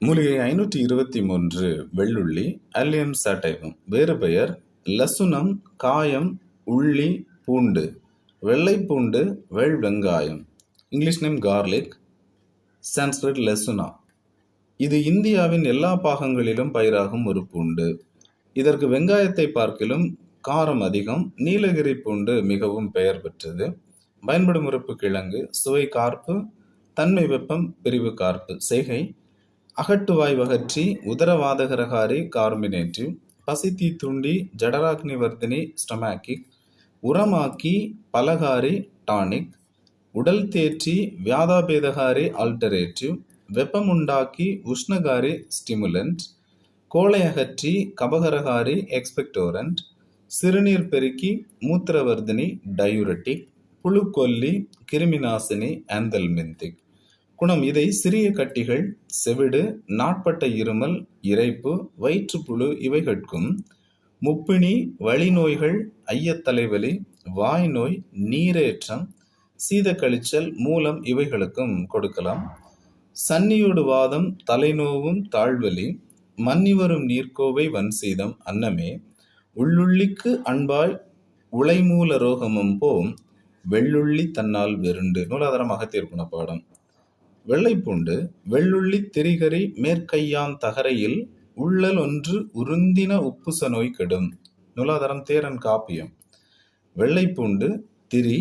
மூலிகை 523 வெள்ளுள்ளி அல்லியம் சாட்டைவம். வேறு பெயர் லசுனம், காயம், உள்ளி, பூண்டு, வெள்ளை பூண்டு, வெங்காயம். இங்கிலீஷ் நேம் கார்லிக், சான்ஸ்கிரிட் லெசுனா. இது இந்தியாவின் எல்லா பாகங்களிலும் பயிராகும் ஒரு பூண்டு. இதற்கு வெங்காயத்தை பார்க்கிலும் காரம் அதிகம். நீலகிரி பூண்டு மிகவும் பெயர் பெற்றது. பயன்படும் உறுப்பு கிழங்கு. சுவை கார்ப்பு, தன்மை வெப்பம், பிரிவு கார்ப்பு. செய்கை அகட்டுவாய் வகற்றி, உதரவாதகரகாரி கார்மினேட்டிவ், பசித்தீ தூண்டி, ஜடராக்னி வர்த்தினி ஸ்டொமாக்கிக், உரமாக்கி பலகாரி டானிக், உடல் தேற்றி வியாதாபேதகாரி ஆல்டரேட்டிவ், வெப்பமுண்டாக்கி உஷ்ணகாரி ஸ்டிமுலண்ட், கோளை அகற்றி கபகரகாரி எக்ஸ்பெக்டோரண்ட், சிறுநீர் பெருக்கி மூத்திரவர்தினி டயூரட்டிக், புழுக்கொல்லி கிருமிநாசினி ஆந்தல்மிந்திக். குணம்: இதை சிறிய கட்டிகள், செவிடு, நாட்பட்ட இருமல், இரைப்பு, வயிற்றுப்புழு இவைகட்கும், முப்பிணி, வலி நோய்கள், ஐயத்தலைவலி, வாய் நோய், நீரேற்றம், சீதக்கழிச்சல், மூலம் இவைகளுக்கும் கொடுக்கலாம். சன்னியோடு வாதம், தலைநோவும், தாழ்வலி, மன்னிவரும் நீர்க்கோவை, வன்சீதம், அன்னமே, உள்ளுள்ளிக்கு அன்பாய் உளைமூல ரோகமும் போம், வெள்ளுள்ளி தன்னால் வெருண்டு. நூலாதாரம் அகத்தியர் குணப்பாடம். வெள்ளைப்பூண்டு வெள்ளுள்ளி திரிகரி மேற்கையாம் தகரையில் உள்ளல் ஒன்று உருந்தின உப்புச நோய் கெடும். நூலாதாரம் தேரன் காப்பியம். வெள்ளைப்பூண்டு திரி